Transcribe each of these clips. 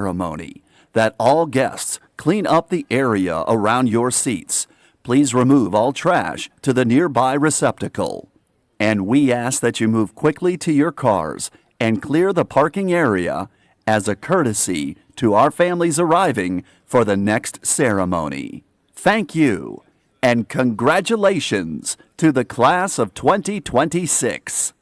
ceremony that all guests clean up the area around your seats. Please remove all trash to the nearby receptacle. And we ask that you move quickly to your cars and clear the parking area as a courtesy to our families arriving for the next ceremony. Thank you, and congratulations to the class of 2026.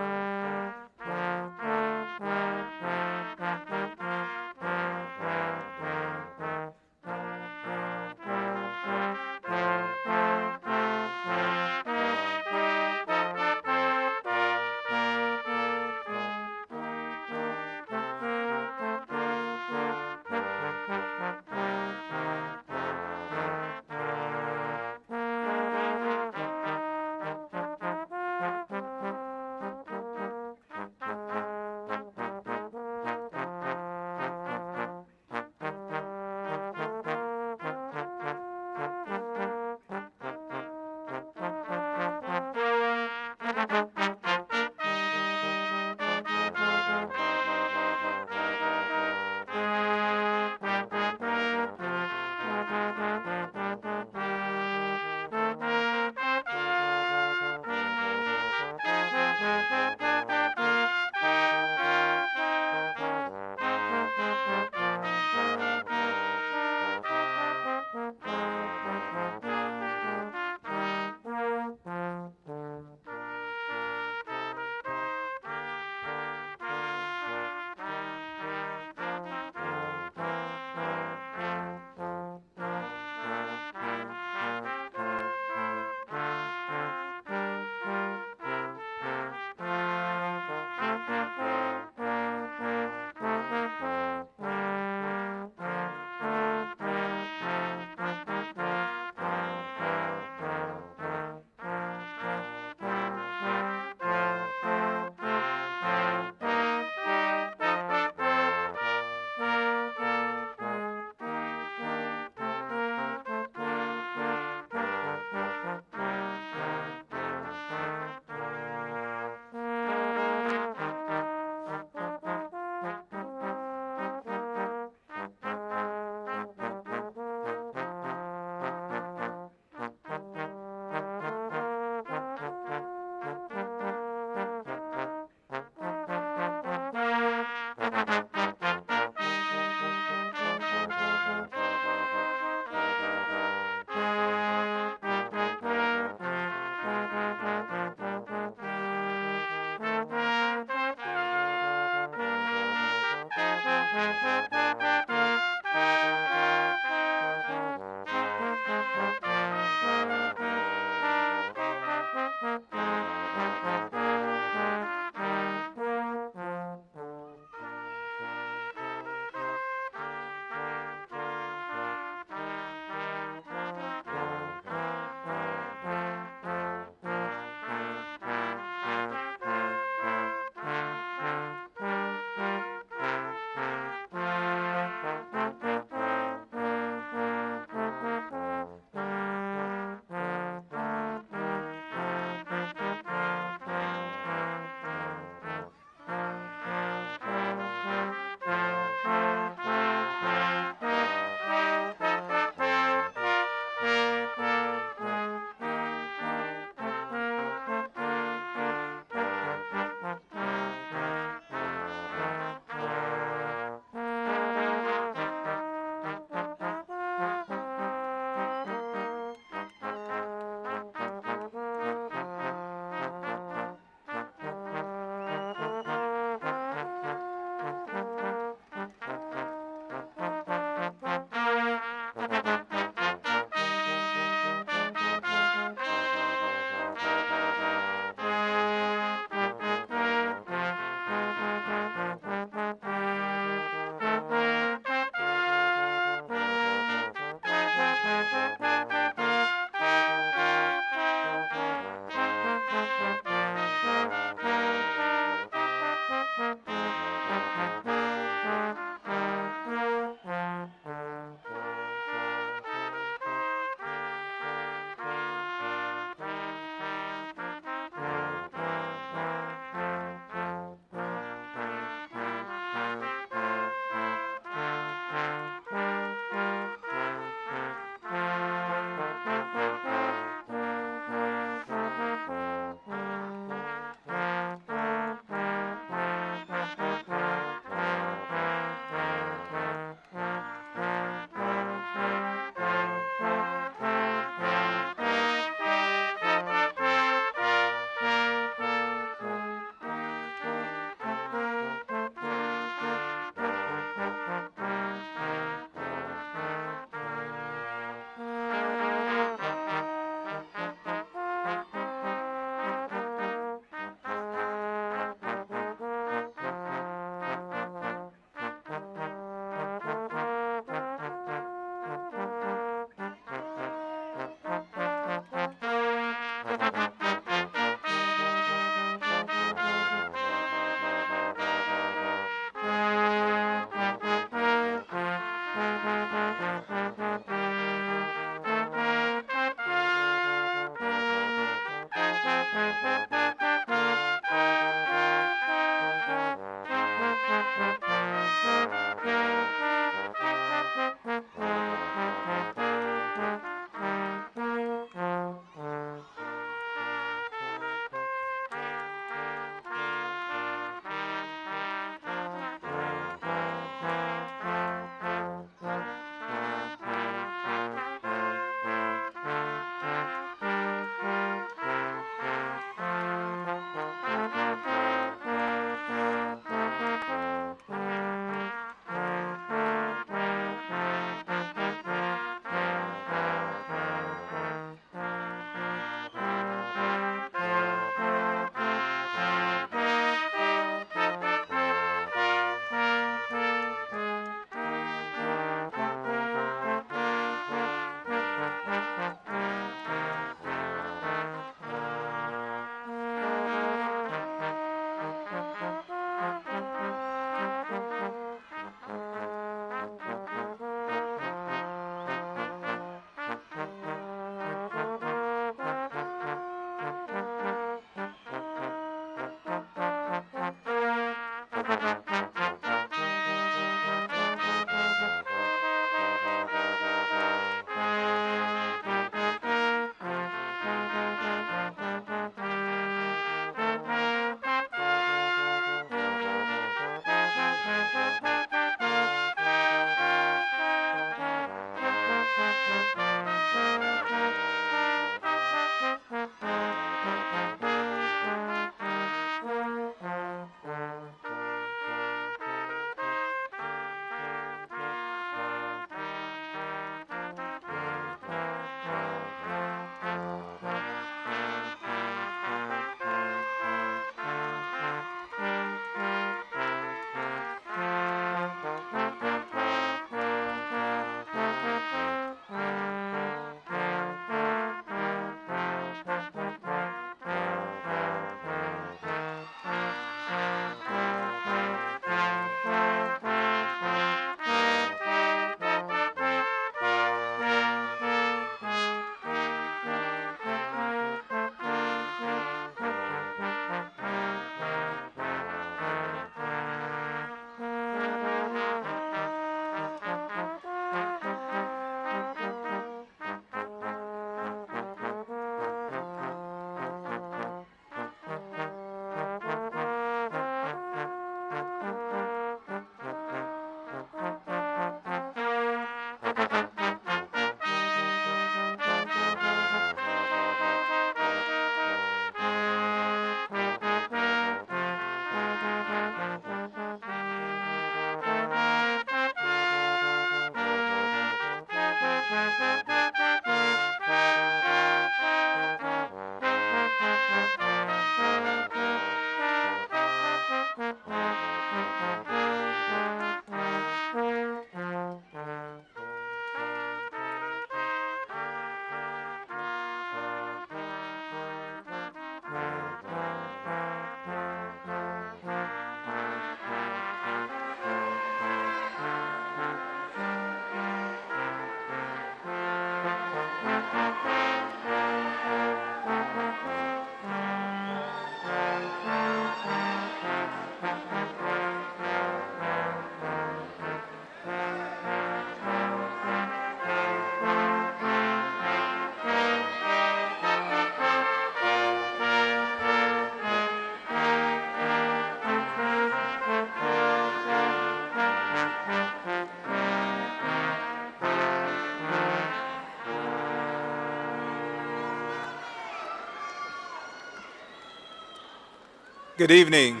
Good evening.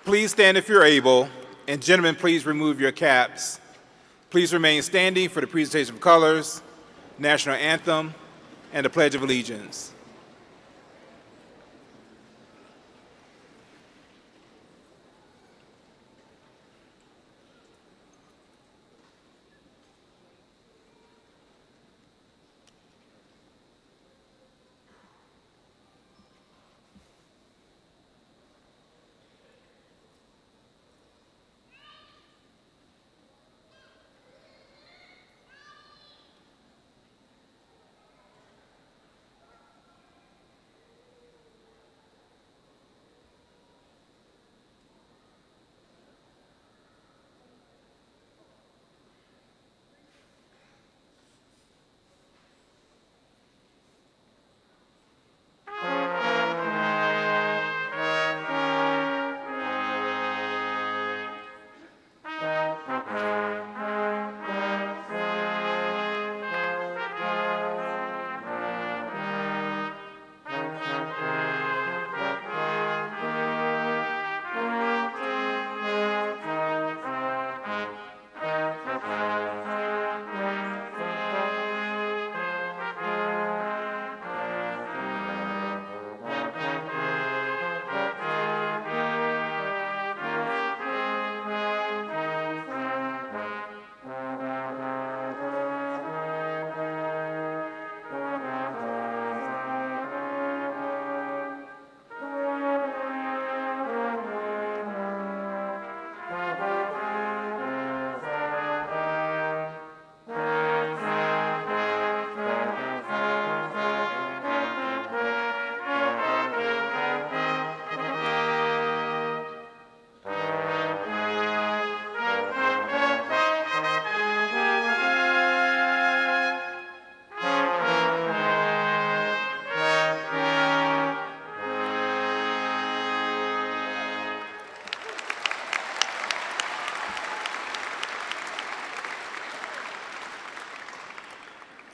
Please stand if you're able, and gentlemen, please remove your caps. Please remain standing for the presentation of colors, national anthem, and the Pledge of Allegiance.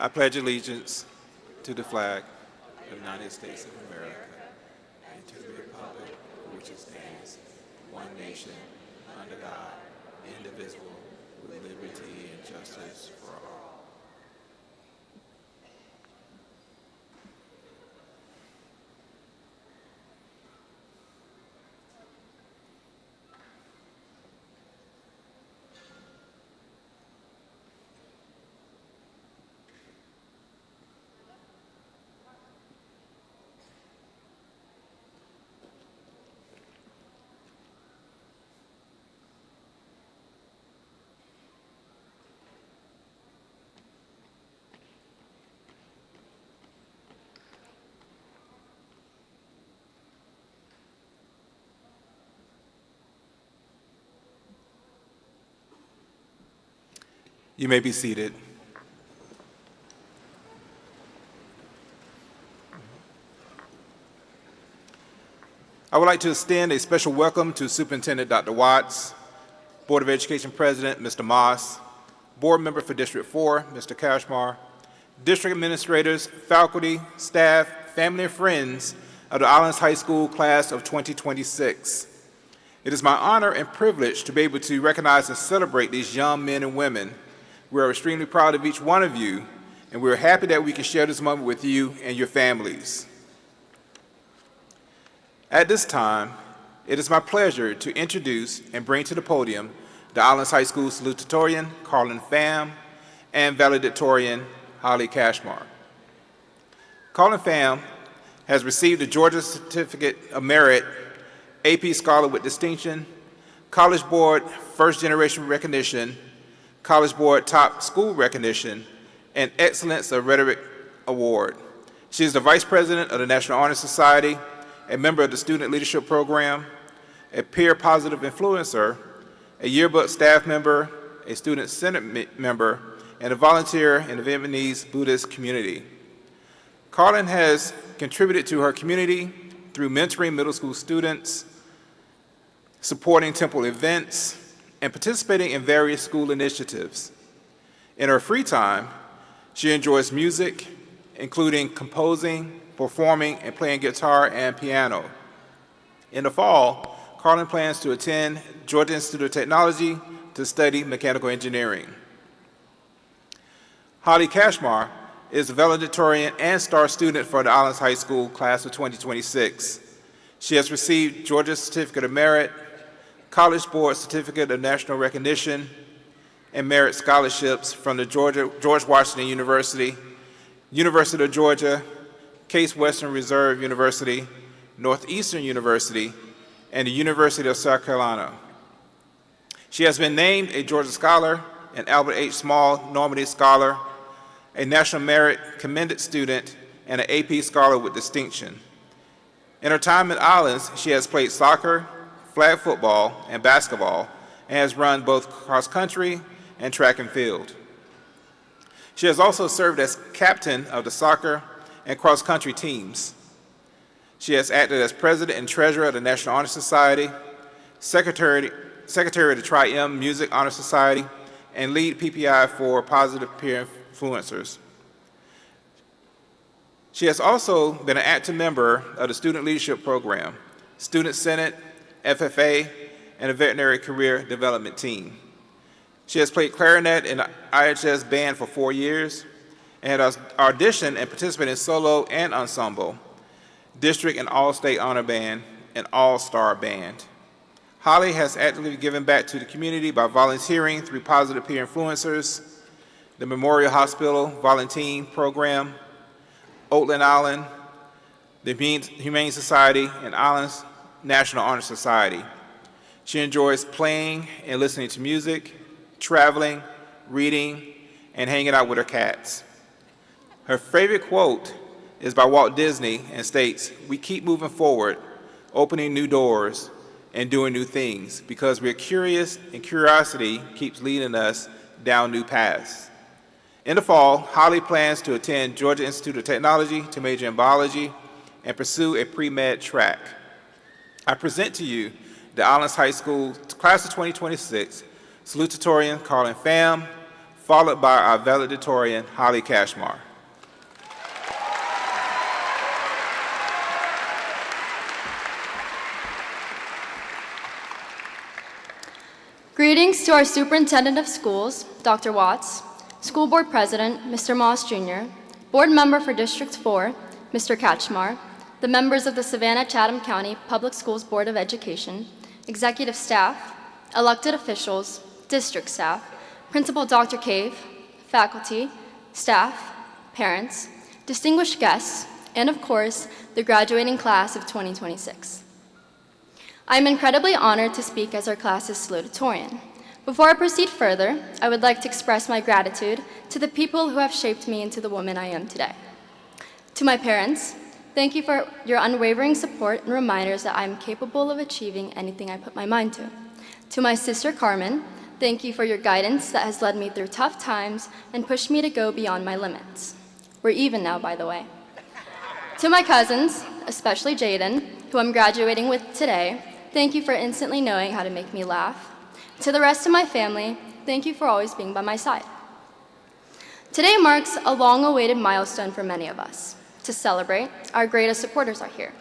I pledge allegiance to the flag of the United States of America and to the republic for which it stands, one nation, under God, indivisible, with liberty and justice for all. You may be seated. I would like to extend a special welcome to Superintendent Dr. Watts, Board of Education President, Mr. Moss, Board Member for District 4, Mr. Kashmar, District Administrators, faculty, staff, family, and friends of the Islands High School Class of 2026. It is my honor and privilege to be able to recognize and celebrate these young men and women. We are extremely proud of each one of you, and we are happy that we can share this moment with you and your families. At this time, it is my pleasure to introduce and bring to the podium the Islands High School Salutatorian, Carlin Pham, and Valedictorian, Holly Kashmar. Carlin Pham has received the Georgia Certificate of Merit, AP Scholar with Distinction, College Board First Generation Recognition, College Board Top School Recognition, and Excellence of Rhetoric Award. She is the Vice President of the National Honor Society, a member of the Student Leadership Program, a peer positive influencer, a yearbook staff member, a student senate member, and a volunteer in the Vietnamese Buddhist community. Carlin has contributed to her community through mentoring middle school students, supporting temple events, and participating in various school initiatives. In her free time, she enjoys music, including composing, performing, and playing guitar and piano. In the fall, Carlin plans to attend Georgia Institute of Technology to study mechanical engineering. Holly Cashmar is a valedictorian and star student for the Islands High School class of 2026. She has received Georgia Certificate of Merit, College Board Certificate of National Recognition, and Merit Scholarships from the George Washington University, University of Georgia, Case Western Reserve University, Northeastern University, and the University of South Carolina. She has been named a Georgia Scholar, an Albert H. Small Normandy Scholar, a National Merit Commended Student, and an AP Scholar with distinction. In her time at Islands, she has played soccer, flag football, and basketball, and has run both cross country and track and field. She has also served as captain of the soccer and cross country teams. She has acted as president and treasurer of the National Honor Society, secretary of the Tri-M Music Honor Society, and lead PPI for Positive Peer Influencers. She has also been an active member of the Student Leadership Program, Student Senate, FFA, and the Veterinary Career Development Team. She has played clarinet in the IHS band for 4 years and has auditioned and participated in solo and ensemble, district and all-state honor band, and all-star band. Holly has actively given back to the community by volunteering through Positive Peer Influencers, the Memorial Hospital Volunteer Program, Oatland Island, the Humane Society, and Islands National Honor Society. She enjoys playing and listening to music, traveling, reading, and hanging out with her cats. Her favorite quote is by Walt Disney and states, "We keep moving forward, opening new doors, and doing new things because we're curious and curiosity keeps leading us down new paths." In the fall, Holly plans to attend Georgia Institute of Technology to major in biology and pursue a pre-med track. I present to you the Islands High School class of 2026, Salutatorian Carlin Pham, followed by our valedictorian, Holly Cashmar. Greetings to our Superintendent of Schools, Dr. Watts, School Board President, Mr. Moss Jr., Board Member for District 4, Mr. Kachmar, the members of the Savannah-Chatham County Public Schools Board of Education, executive staff, elected officials, district staff, Principal Dr. Cave, faculty, staff, parents, distinguished guests, and of course, the graduating class of 2026. I am incredibly honored to speak as our class's salutatorian. Before I proceed further, I would like to express my gratitude to the people who have shaped me into the woman I am today. To my parents, thank you for your unwavering support and reminders that I am capable of achieving anything I put my mind to. To my sister Carmen, thank you for your guidance that has led me through tough times and pushed me to go beyond my limits. We're even now, by the way. To my cousins, especially Jaden, who I'm graduating with today, thank you for instantly knowing how to make me laugh. To the rest of my family, thank you for always being by my side. Today marks a long-awaited milestone for many of us. To celebrate, our greatest supporters are here: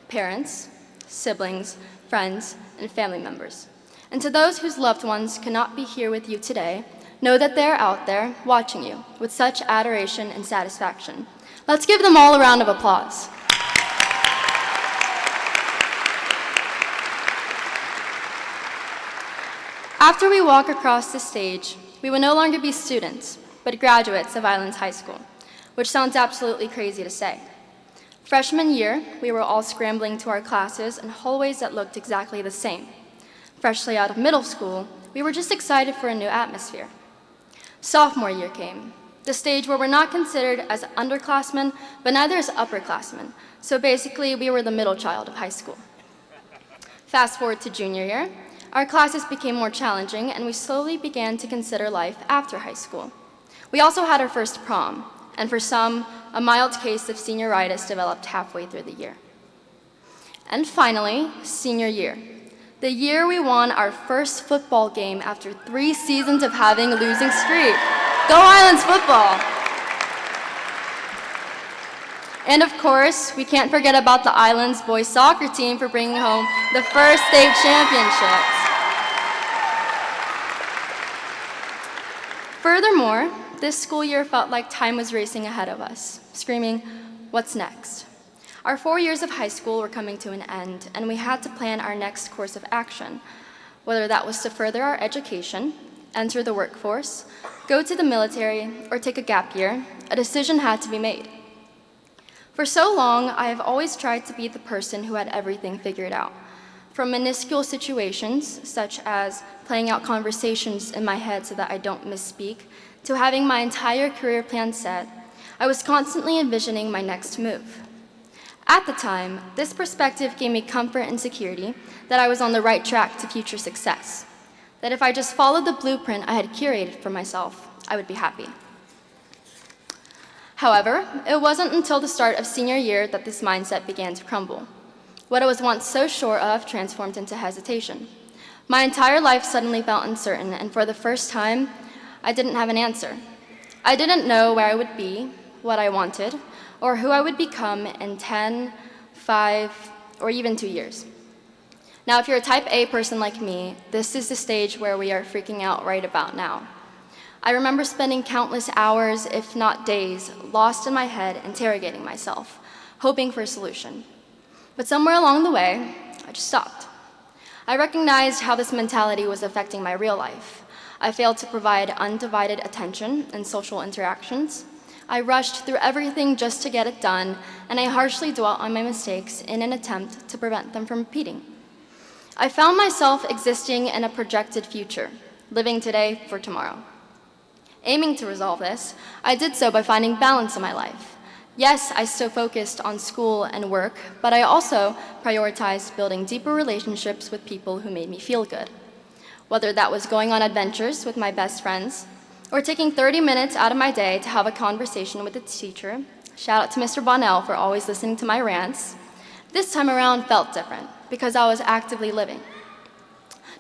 parents, siblings, friends, and family members. And to those whose loved ones cannot be here with you today, know that they're out there watching you with such adoration and satisfaction. Let's give them all a round of applause. After we walk across the stage, we will no longer be students, but graduates of Islands High School, which sounds absolutely crazy to say. Freshman year, we were all scrambling to our classes in hallways that looked exactly the same. Freshly out of middle school, we were just excited for a new atmosphere. Sophomore year came, the stage where we're not considered as underclassmen, but neither as upperclassmen, so basically we were the middle child of high school. Fast forward to junior year, our classes became more challenging and we slowly began to consider life after high school. We also had our first prom, and for some, a mild case of senioritis developed halfway through the year. And finally, senior year, the year we won our first football game after 3 seasons of having a losing streak. Go Islands football! And of course, we can't forget about the Islands boys soccer team for bringing home the first state championships. Furthermore, this school year felt like time was racing ahead of us, screaming, "What's next?" Our 4 years of high school were coming to an end, and we had to plan our next course of action, whether that was to further our education, enter the workforce, go to the military, or take a gap year. A decision had to be made. For so long, I have always tried to be the person who had everything figured out. From minuscule situations, such as playing out conversations in my head so that I don't misspeak, to having my entire career plan set, I was constantly envisioning my next move. At the time, this perspective gave me comfort and security that I was on the right track to future success, that if I just followed the blueprint I had curated for myself, I would be happy. However, it wasn't until the start of senior year that this mindset began to crumble. What I was once so sure of transformed into hesitation. My entire life suddenly felt uncertain, and for the first time, I didn't have an answer. I didn't know where I would be, what I wanted, or who I would become in 10, 5, or even 2 years. Now, if you're a type A person like me, this is the stage where we are freaking out right about now. I remember spending countless hours, if not days, lost in my head, interrogating myself, hoping for a solution. But somewhere along the way, I just stopped. I recognized how this mentality was affecting my real life. I failed to provide undivided attention in social interactions. I rushed through everything just to get it done, and I harshly dwelt on my mistakes in an attempt to prevent them from repeating. I found myself existing in a projected future, living today for tomorrow. Aiming to resolve this, I did so by finding balance in my life. Yes, I still focused on school and work, but I also prioritized building deeper relationships with people who made me feel good. Whether that was going on adventures with my best friends, or taking 30 minutes out of my day to have a conversation with a teacher. Shout out to Mr. Bonnell for always listening to my rants. This time around felt different because I was actively living.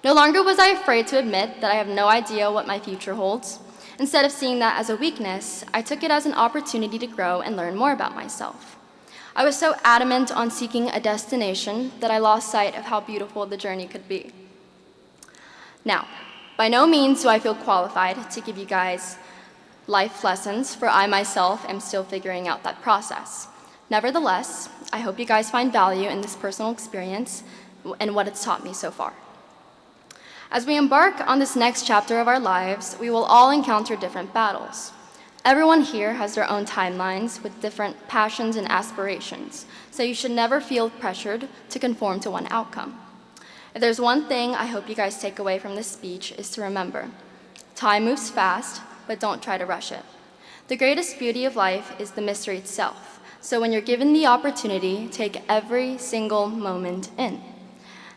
No longer was I afraid to admit that I have no idea what my future holds. Instead of seeing that as a weakness, I took it as an opportunity to grow and learn more about myself. I was so adamant on seeking a destination that I lost sight of how beautiful the journey could be. Now, by no means do I feel qualified to give you guys life lessons, for I myself am still figuring out that process. Nevertheless, I hope you guys find value in this personal experience and what it's taught me so far. As we embark on this next chapter of our lives, we will all encounter different battles. Everyone here has their own timelines with different passions and aspirations, so you should never feel pressured to conform to one outcome. If there's one thing I hope you guys take away from this speech is to remember, time moves fast, but don't try to rush it. The greatest beauty of life is the mystery itself, so when you're given the opportunity, take every single moment in.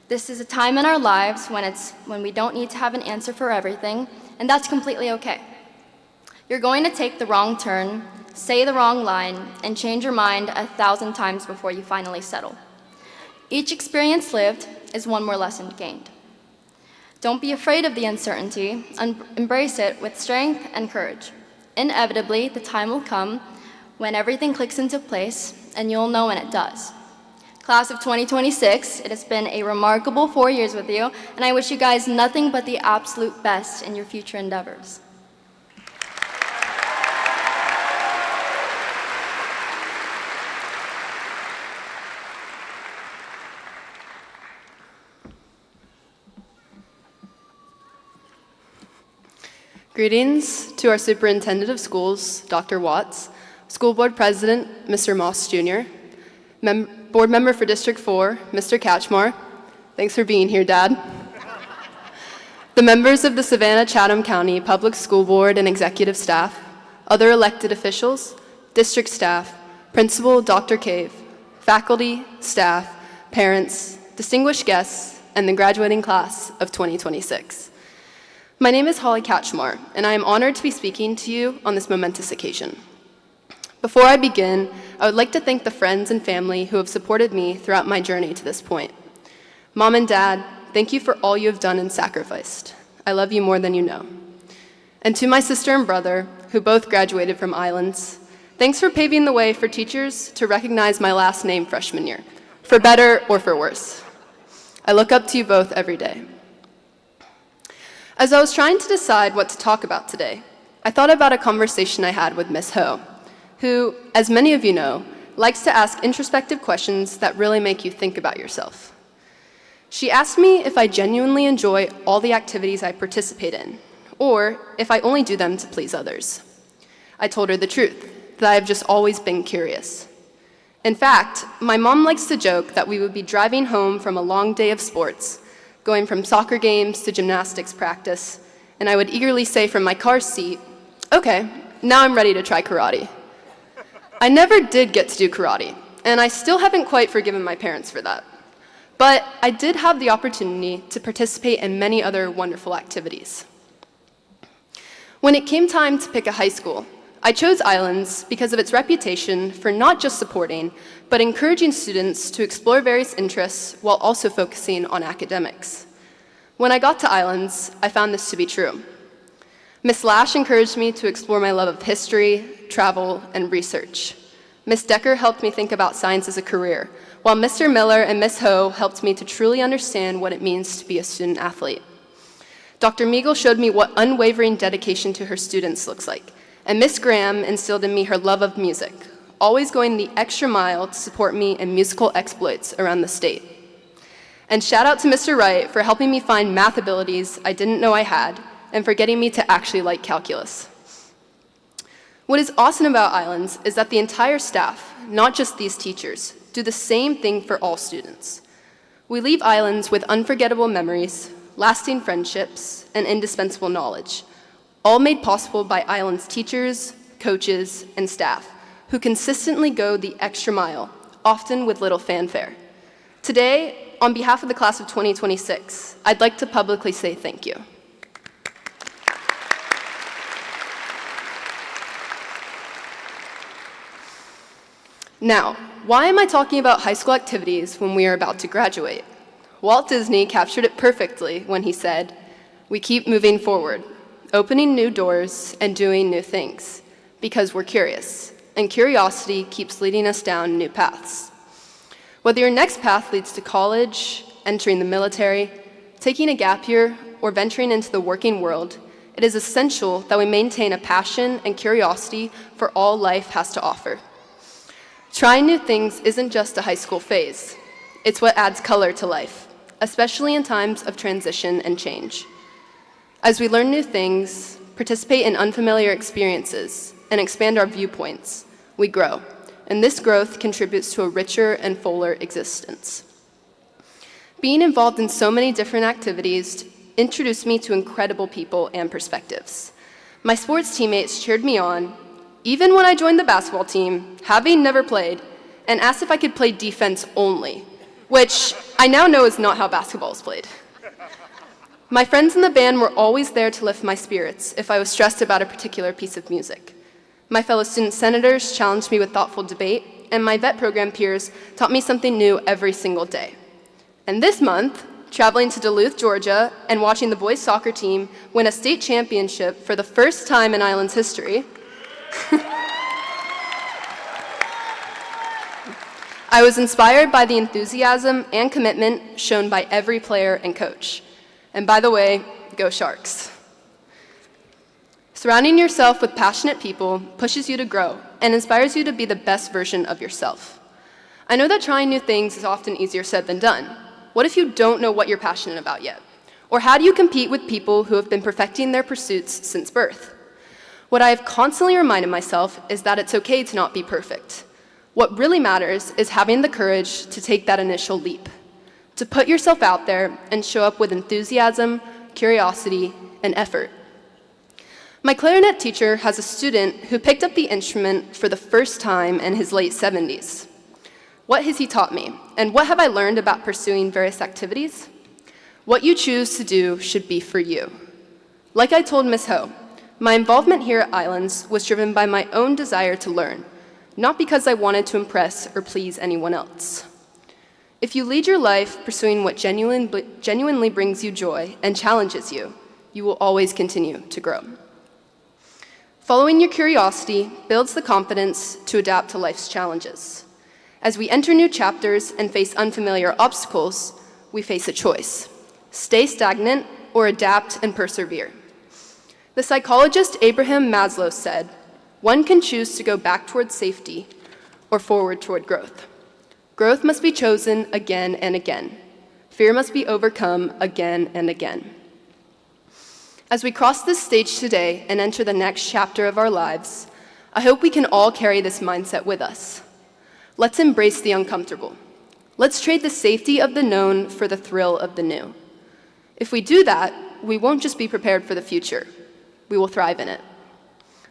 This is a time in our lives when we don't need to have an answer for everything, and that's completely okay. You're going to take the wrong turn, say the wrong line, and change your mind 1,000 times before you finally settle. Each experience lived is one more lesson gained. Don't be afraid of the uncertainty, embrace it with strength and courage. Inevitably, the time will come when everything clicks into place, and you'll know when it does. Class of 2026, it has been a remarkable 4 years with you, and I wish you guys nothing but the absolute best in your future endeavors. Greetings to our Superintendent of Schools, Dr. Watts, School Board President, Mr. Moss Jr., Board Member for District 4, Mr. Catchmore. Thanks for being here, Dad. The members of the Savannah-Chatham County Public School Board and executive staff, other elected officials, district staff, Principal Dr. Cave, faculty, staff, parents, distinguished guests, and the graduating class of 2026. My name is Holly Catchmore, and I am honored to be speaking to you on this momentous occasion. Before I begin, I would like to thank the friends and family who have supported me throughout my journey to this point. Mom and Dad, thank you for all you have done and sacrificed. I love you more than you know. And to my sister and brother, who both graduated from Islands, Thanks for paving the way for teachers to recognize my last name freshman year, for better or for worse. I look up to you both every day. As I was trying to decide what to talk about today, I thought about a conversation I had with Miss Ho, who, as many of you know, likes to ask introspective questions that really make you think about yourself. She asked me if I genuinely enjoy all the activities I participate in, or if I only do them to please others. I told her the truth, that I've just always been curious. In fact, my mom likes to joke that we would be driving home from a long day of sports, going from soccer games to gymnastics practice, and I would eagerly say from my car seat, "Okay, now I'm ready to try karate." I never did get to do karate, and I still haven't quite forgiven my parents for that. But I did have the opportunity to participate in many other wonderful activities. When it came time to pick a high school, I chose Islands because of its reputation for not just supporting, but encouraging students to explore various interests while also focusing on academics. When I got to Islands, I found this to be true. Miss Lash encouraged me to explore my love of history, travel, and research. Miss Decker helped me think about science as a career, while Mr. Miller and Miss Ho helped me to truly understand what it means to be a student athlete. Dr. Meagle showed me what unwavering dedication to her students looks like, and Miss Graham instilled in me her love of music, always going the extra mile to support me in musical exploits around the state. And shout out to Mr. Wright for helping me find math abilities I didn't know I had, and for getting me to actually like calculus. What is awesome about Islands is that the entire staff, not just these teachers, do the same thing for all students. We leave Islands with unforgettable memories, lasting friendships, and indispensable knowledge, all made possible by Islands teachers, coaches, and staff, who consistently go the extra mile, often with little fanfare. Today, on behalf of the class of 2026, I'd like to publicly say thank you. Now, why am I talking about high school activities when we are about to graduate? Walt Disney captured it perfectly when he said, "We keep moving forward, opening new doors and doing new things, because we're curious, and curiosity keeps leading us down new paths." Whether your next path leads to college, entering the military, taking a gap year, or venturing into the working world, it is essential that we maintain a passion and curiosity for all life has to offer. Trying new things isn't just a high school phase. It's what adds color to life, especially in times of transition and change. As we learn new things, participate in unfamiliar experiences, and expand our viewpoints, we grow, and this growth contributes to a richer and fuller existence. Being involved in so many different activities introduced me to incredible people and perspectives. My sports teammates cheered me on, even when I joined the basketball team, having never played, and asked if I could play defense only, which I now know is not how basketball is played. My friends in the band were always there to lift my spirits if I was stressed about a particular piece of music. My fellow student senators challenged me with thoughtful debate, and my vet program peers taught me something new every single day. And this month, traveling to Duluth, Georgia, and watching the boys soccer team win a state championship for the first time in Island's history, I was inspired by the enthusiasm and commitment shown by every player and coach. And by the way, go Sharks. Surrounding yourself with passionate people pushes you to grow and inspires you to be the best version of yourself. I know that trying new things is often easier said than done. What if you don't know what you're passionate about yet? Or how do you compete with people who have been perfecting their pursuits since birth? What I have constantly reminded myself is that it's okay to not be perfect. What really matters is having the courage to take that initial leap, to put yourself out there and show up with enthusiasm, curiosity, and effort. My clarinet teacher has a student who picked up the instrument for the first time in his late 70s. What has he taught me, and what have I learned about pursuing various activities? What you choose to do should be for you. Like I told Ms. Ho, my involvement here at Islands was driven by my own desire to learn, not because I wanted to impress or please anyone else. If you lead your life pursuing what genuinely brings you joy and challenges you, you will always continue to grow. Following your curiosity builds the confidence to adapt to life's challenges. As we enter new chapters and face unfamiliar obstacles, we face a choice: stay stagnant or adapt and persevere. The psychologist Abraham Maslow said, "One can choose to go back toward safety or forward toward growth. Growth must be chosen again and again. Fear must be overcome again and again." As we cross this stage today and enter the next chapter of our lives, I hope we can all carry this mindset with us. Let's embrace the uncomfortable. Let's trade the safety of the known for the thrill of the new. If we do that, we won't just be prepared for the future. We will thrive in it.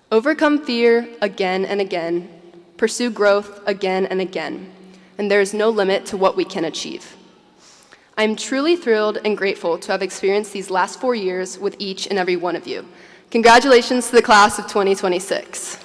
Overcome fear again and again, pursue growth again and again, and there is no limit to what we can achieve. I am truly thrilled and grateful to have experienced these last 4 years with each and every one of you. Congratulations to the class of 2026.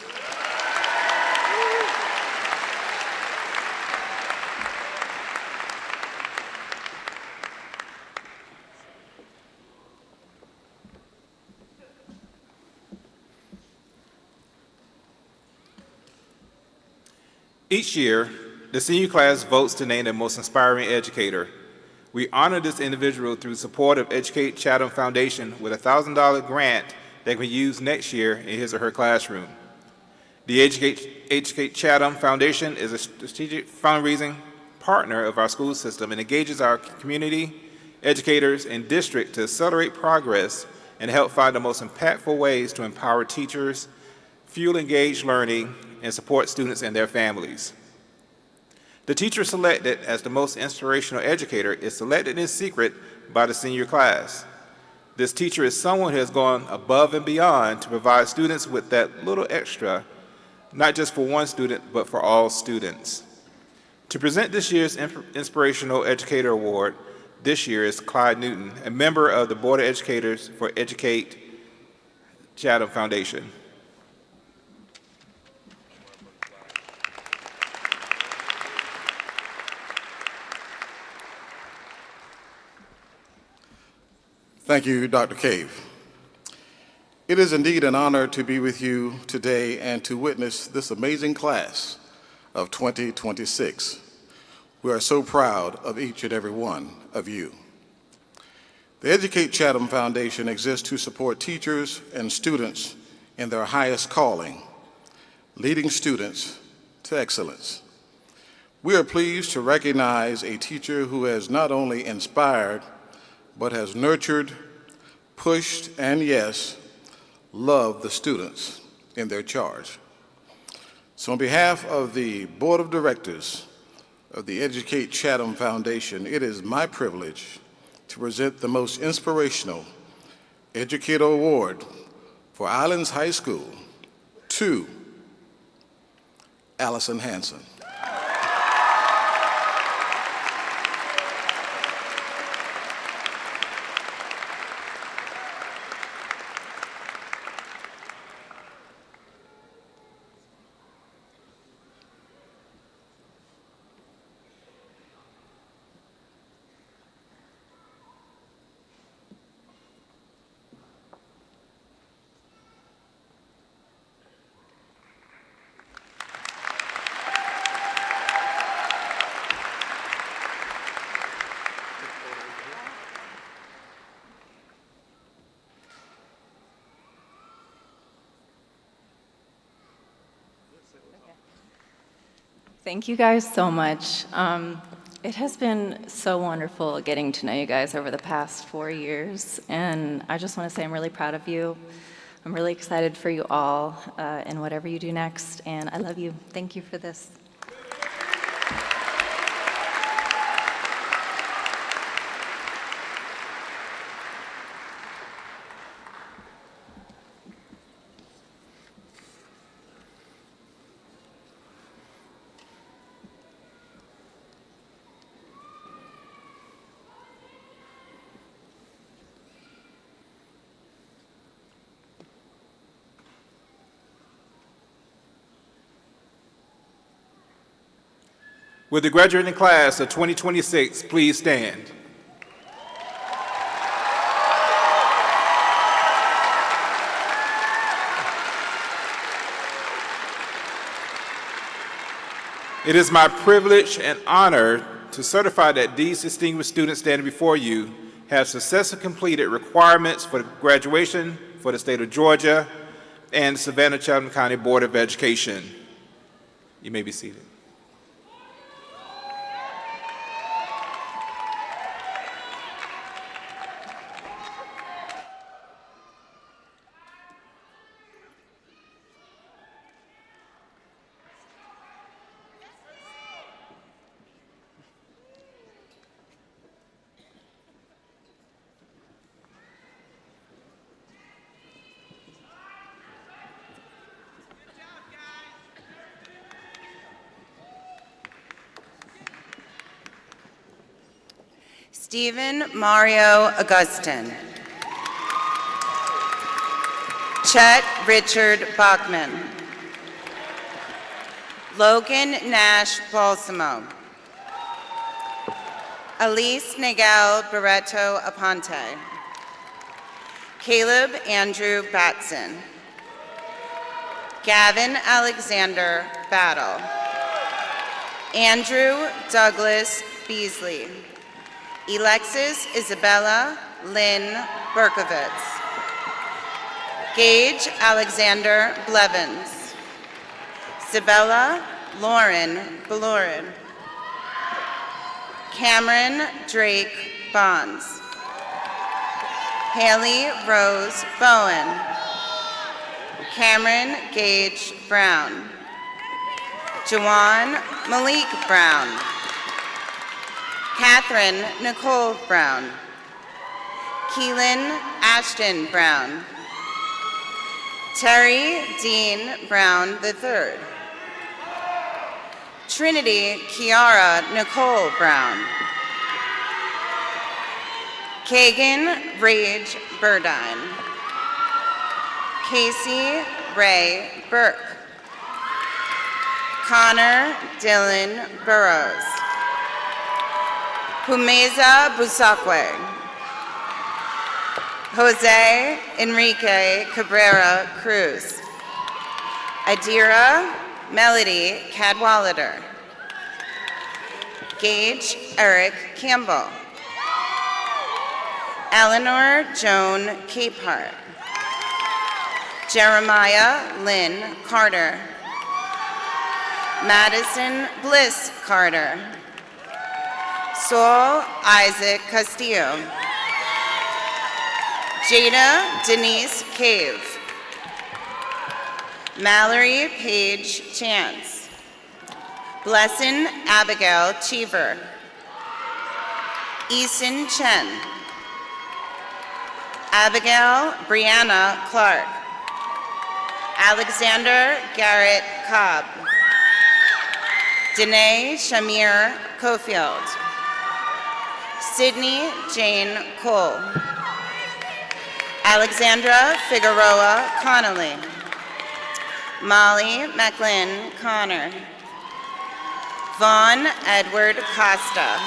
Each year, the senior class votes to name the most inspiring educator. We honor this individual through support of Educate Chatham Foundation with a $1,000 grant that can be used next year in his or her classroom. The Educate Chatham Foundation is a strategic fundraising partner of our school system and engages our community, educators, and district to accelerate progress and help find the most impactful ways to empower teachers, fuel engaged learning, and support students and their families. The teacher selected as the most inspirational educator is selected in secret by the senior class. This teacher is someone who has gone above and beyond to provide students with that little extra, not just for one student, but for all students. To present this year's Inspirational Educator Award this year is Clyde Newton, a member of the Board of Educators for Educate Chatham Foundation. Thank you, Dr. Cave. It is indeed an honor to be with you today and to witness this amazing class of 2026. We are so proud of each and every one of you. The Educate Chatham Foundation exists to support teachers and students in their highest calling, leading students to excellence. We are pleased to recognize a teacher who has not only inspired, but has nurtured, pushed, and yes, loved the students in their charge. So on behalf of the Board of Directors of the Educate Chatham Foundation, it is my privilege to present the most inspirational Educator Award for Islands High School to Allison Hanson. Thank you guys so much. It has been so wonderful getting to know you guys over the past 4 years, and I just want to say I'm really proud of you. I'm really excited for you all and whatever you do next, and I love you. Thank you for this. Will the graduating class of 2026 please stand? It is my privilege and honor to certify that these distinguished students standing before you have successfully completed requirements for graduation for the state of Georgia and Savannah-Chatham County Board of Education. You may be seated. Stephen Mario Augustin. Chet Richard Bachman. Logan Nash Balsamo. Elise Nagel Barreto Aponte. Caleb Andrew Batson. Gavin Alexander Battle. Andrew Douglas Beasley. Alexis Isabella Lynn Berkovitz. Gage Alexander Blevins. Sabella Lauren Belorin. Cameron Drake Bonds. Haley Rose Bowen. Cameron Gage Brown. Jawan Malik Brown. Catherine Nicole Brown. Keelan Ashton Brown. Terry Dean Brown III. Trinity Kiara Nicole Brown. Kagan Rage Burdine. Casey Ray Burke. Connor Dylan Burrows. Humeza Busakwe. Jose Enrique Cabrera Cruz. Adira Melody Cadwallader. Gage Eric Campbell. Eleanor Joan Capehart. Jeremiah Lynn Carter. Madison Bliss Carter. Saul Isaac Castillo. Jada Denise Cave. Mallory Paige Chance. Blessin Abigail Cheever. Eason Chen. Abigail Brianna Clark. Alexander Garrett Cobb. Danae Shamir Cofield. Sydney Jane Cole. Alexandra Figueroa Connolly. Molly McLean Connor. Vaughn Edward Costa.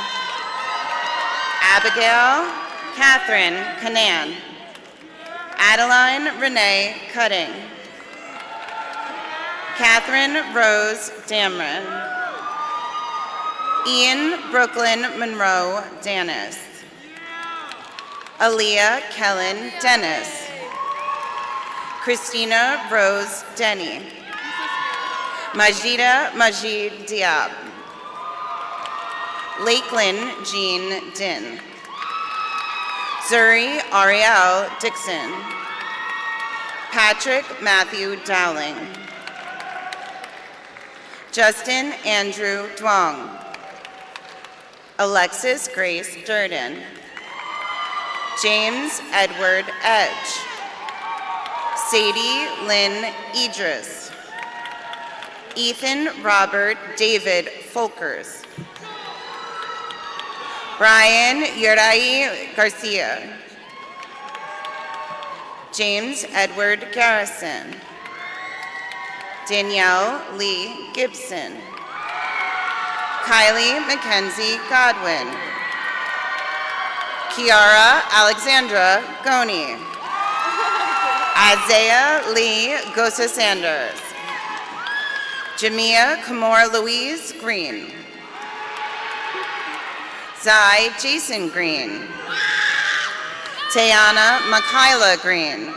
Abigail Catherine Canan. Adeline Renee Cutting. Catherine Rose Damron. Ian Brooklyn Monroe Dennis. Aaliyah Kellen Dennis. Christina Rose Denny. Majida Majid Diab. Lakeland Jean Din. Zuri Ariel Dixon. Patrick Matthew Dowling. Justin Andrew Duong. Alexis Grace Durden. James Edward Edge. Sadie Lynn Idris. Ethan Robert David Folkers. Brian Yurai Garcia. James Edward Garrison. Danielle Lee Gibson. Kylie Mackenzie Godwin. Kiara Alexandra Goni. Isaiah Lee Gosa Sanders. Jamia Kamora Louise Green. Zai Jason Green. Tayana Makayla Green.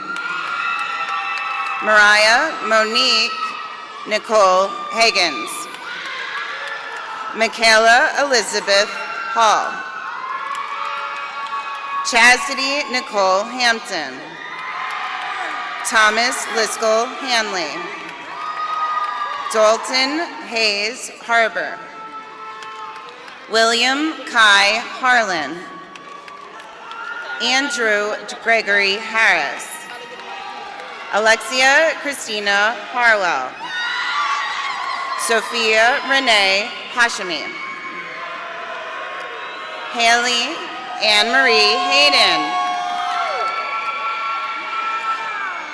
Mariah Monique Nicole Higgins. Michaela Elizabeth Hall. Chastity Nicole Hampton. Thomas Liskell Hanley. Dalton Hayes Harbor. William Kai Harlan. Andrew Gregory Harris. Alexia Christina Harwell. Sophia Renee Hashimi. Haley Anne-Marie Hayden.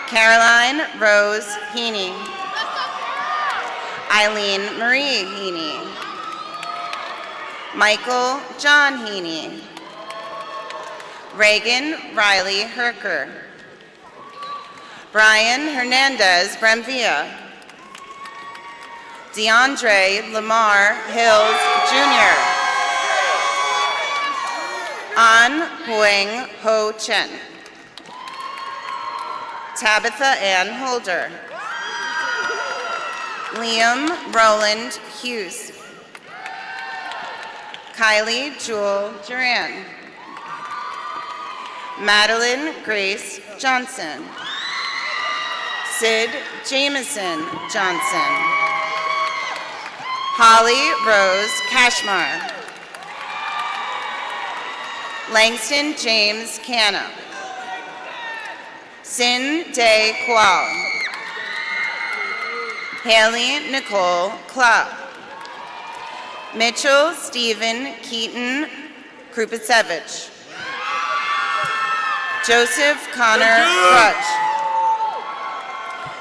Caroline Rose Heaney. Eileen Marie Heaney. Michael John Heaney. Reagan Riley Herker. Brian Hernandez Bremvia. DeAndre Lamar Hills Jr. An Huang Ho Chen. Tabitha Ann Holder. Liam Roland Hughes. Kylie Jewel Duran. Madeline Grace Johnson. Sid Jameson Johnson. Holly Rose Cashmar. Langston James Canna. Sin Day Kual. Haley Nicole Klopp. Mitchell Stephen Keaton Krupacevich. Joseph Connor Crutch.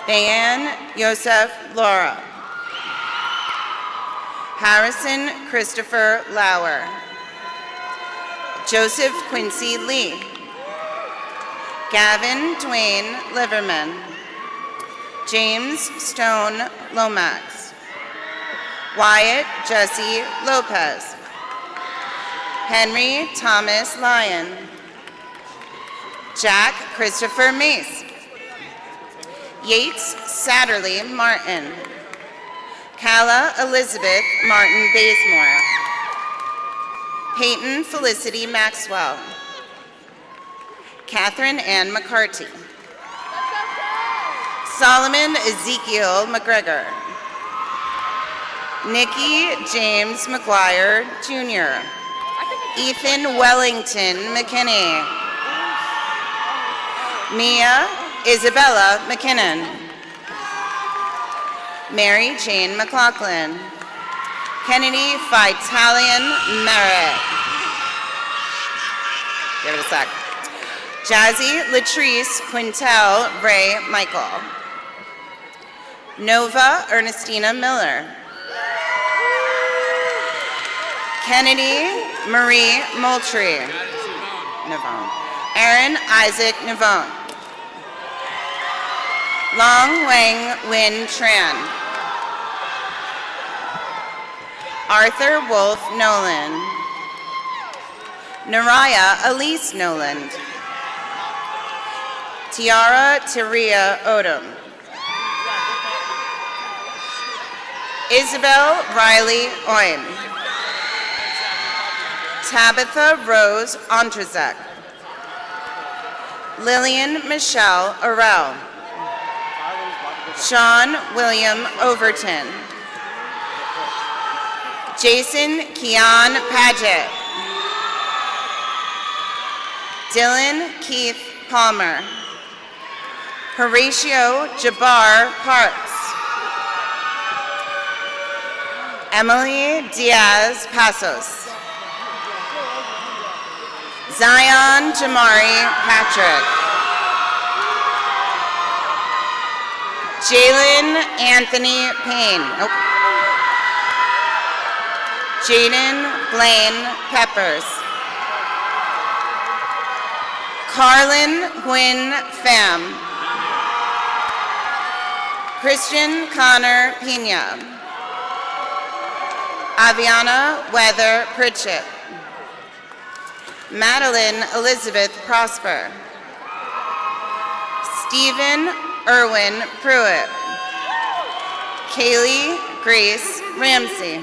Diane Yosef Laura. Harrison Christopher Lauer. Joseph Quincy Lee. Gavin Dwayne Liverman. James Stone Lomax. Wyatt Jesse Lopez. Henry Thomas Lyon. Jack Christopher Mace. Yates Satterley Martin. Calla Elizabeth Martin Bazemore. Peyton Felicity Maxwell. Catherine Ann McCarty. Solomon Ezekiel McGregor. Nikki James McGuire Jr. Ethan Wellington McKinney. Mia Isabella McKinnon. Mary Jane McLaughlin. Kennedy Vitalian Merritt. Give it a sec. Jazzy Latrice Quintel Ray Michael. Nova Ernestina Miller. Kennedy Marie Moultrie. Navone. Aaron Isaac Navone. Long Wang Win Tran. Arthur Wolf Nolan. Naraya Elise Noland. Tiara Taria Odom. Isabel Riley Oim. Tabitha Rose Andrzejek. Lillian Michelle Arel. Sean William Overton. Jason Keon Paget. Dylan Keith Palmer. Horatio Jabbar Parks. Emily Diaz Pasos. Zion Jamari Patrick. Jalen Anthony Payne. Nope. Jaden Blaine Peppers. Carlin Gwynn Pham. Christian Connor Pina. Aviana Weather Pritchett. Madeline Elizabeth Prosper. Stephen Irwin Pruitt. Kaylee Grace Ramsey.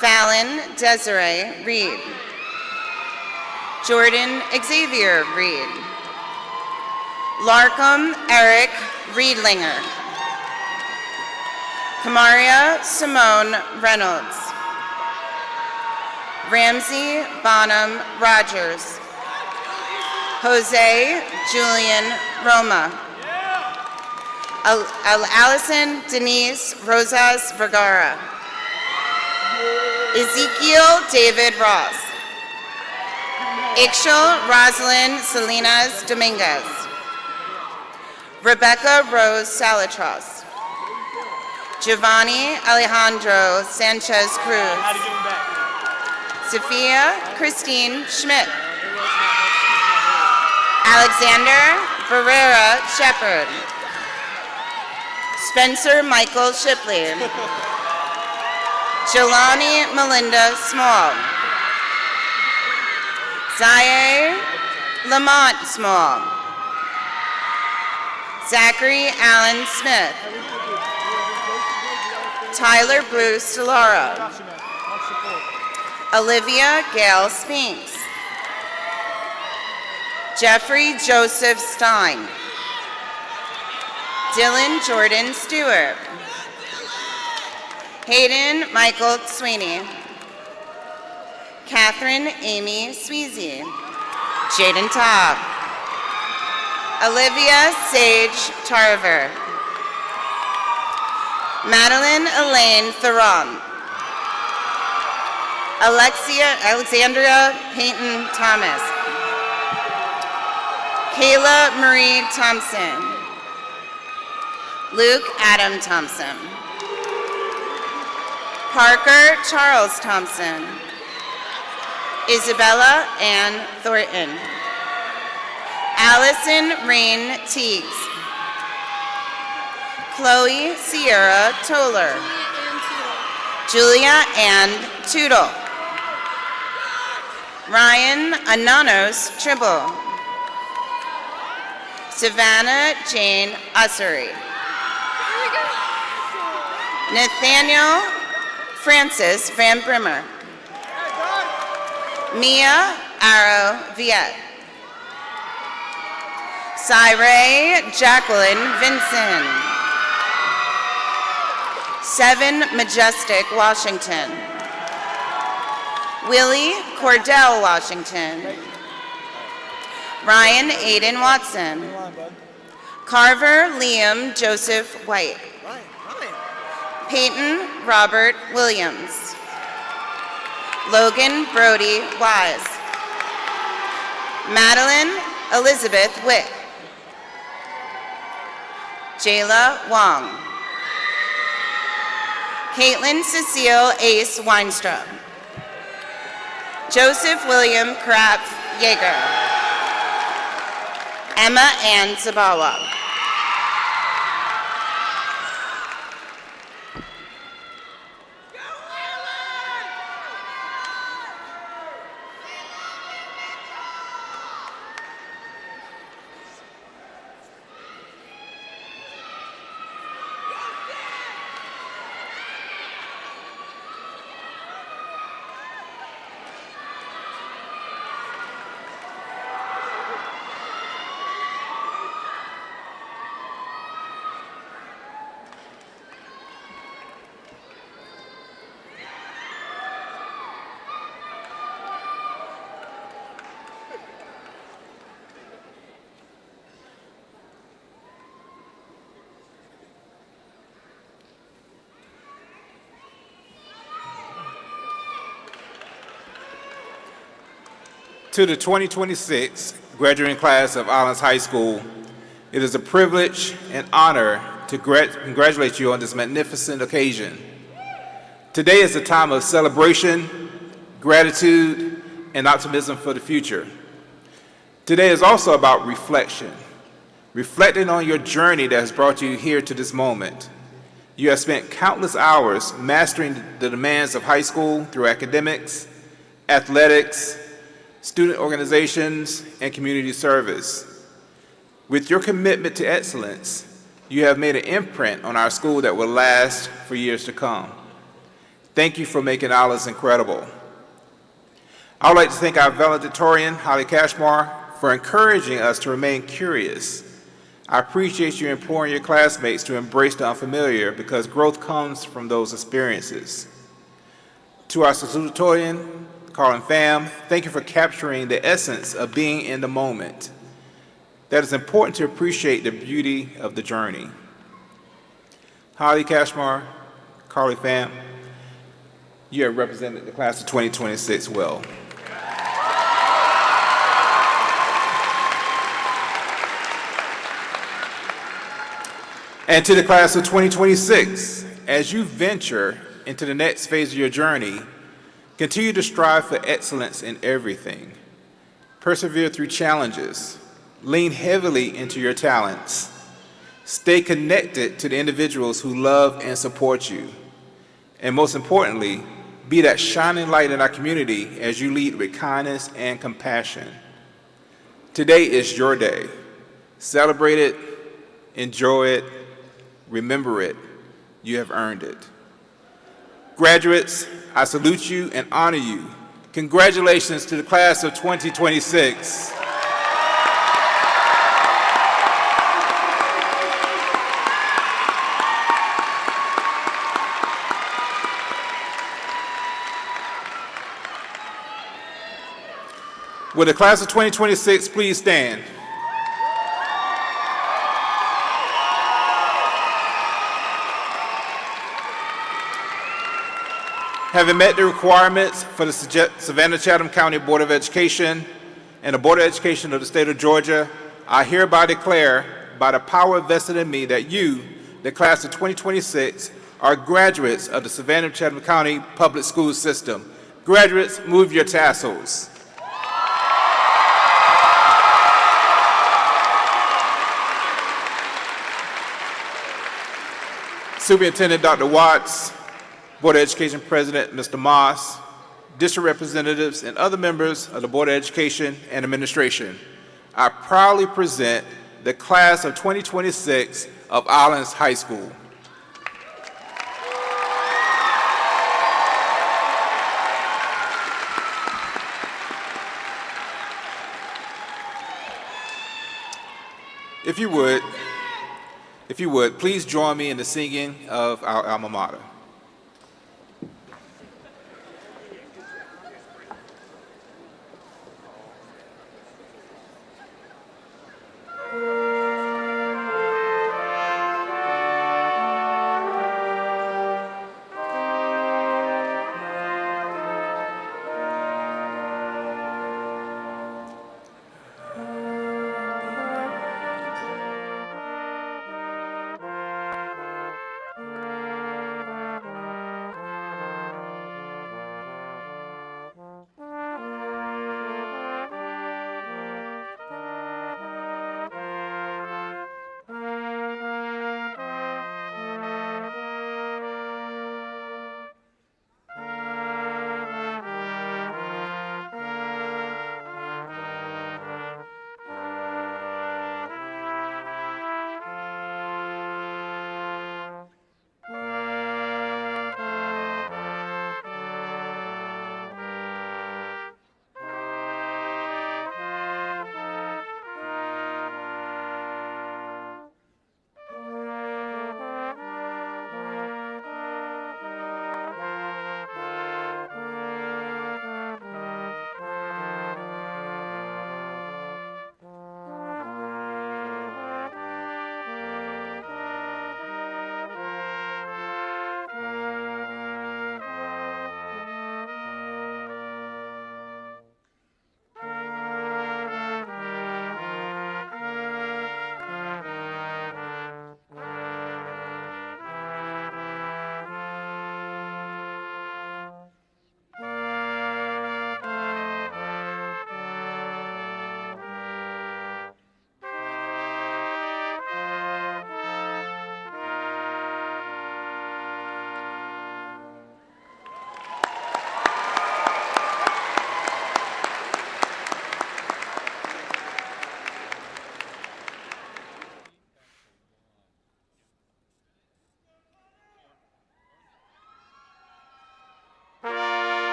Fallon Desiree Reed. Jordan Xavier Reed. Larkham Eric Riedlinger. Kamaria Simone Reynolds. Ramsey Bonham Rogers. Jose Julian Roma. Allison Denise Rosas Vergara. Ezekiel David Ross. Ixchel Rosalind Salinas Dominguez. Rebecca Rose Salatros. Giovanni Alejandro Sanchez Cruz. Sophia Christine Schmidt. Alexander Barrera Shepard. Spencer Michael Shipley. Jelani Melinda Small. Zaire Lamont Small. Zachary Allen Smith. Tyler Bruce Delara. Olivia Gail Spinks. Jeffrey Joseph Stein. Dylan Jordan Stewart. Hayden Michael Sweeney. Catherine Amy Sweezy. Jaden Taub. Olivia Sage Tarver. Madeline Elaine Theron. Alexandria Payton Thomas. Kayla Marie Thompson. Luke Adam Thompson. Parker Charles Thompson. Isabella Ann Thornton. Allison Rain Teagues. Chloe Sierra Toller. Julia Ann Tootle. Ryan Ananos Tribble. Savannah Jane Ussery. Nathaniel Francis Van Brimmer. Mia Arrow Viet. Cyree Jacqueline Vinson. 7 Majestic Washington. Willie Cordell Washington. Ryan Aiden Watson. Carver Liam Joseph White. Peyton Robert Williams. Logan Brody Wise. Madeline Elizabeth Wick. Jayla Wong. Caitlin Cecile Ace Weinstrom. Joseph William Krapf Yeager. Emma Ann Zabawa. To the 2026 graduating class of Islands High School, it is a privilege and honor to congratulate you on this magnificent occasion. Today is a time of celebration, gratitude, and optimism for the future. Today is also about reflection. reflecting on your journey that has brought you here to this moment. You have spent countless hours mastering the demands of high school through academics, athletics, student organizations, and community service. With your commitment to excellence, you have made an imprint on our school that will last for years to come. Thank you for making Islands incredible. I would like to thank our valedictorian, Holly Cashmore, for encouraging us to remain curious. I appreciate you imploring your classmates to embrace the unfamiliar because growth comes from those experiences. To our salutatorian, Carl and fam, thank you for capturing the essence of being in the moment. That is important to appreciate the beauty of the journey. Holly Cashmore, Carly fam, you have represented the class of 2026 well. And to the class of 2026, as you venture into the next phase of your journey, continue to strive for excellence in everything. Persevere through challenges. Lean heavily into your talents. Stay connected to the individuals who love and support you. And most importantly, be that shining light in our community as you lead with kindness and compassion. Today is your day. Celebrate it, enjoy it, remember it. You have earned it. Graduates, I salute you and honor you. Congratulations to the class of 2026. Will the class of 2026 please stand? Having met the requirements for the Savannah-Chatham County Board of Education and the Board of Education of the State of Georgia, I hereby declare, by the power vested in me, that you, the class of 2026, are graduates of the Savannah-Chatham County Public School System. Graduates, move your tassels. Superintendent Dr. Watts, Board of Education President Mr. Moss, district representatives, and other members of the Board of Education and Administration, I proudly present the class of 2026 of Islands High School. If you would, please join me in the singing of our alma mater.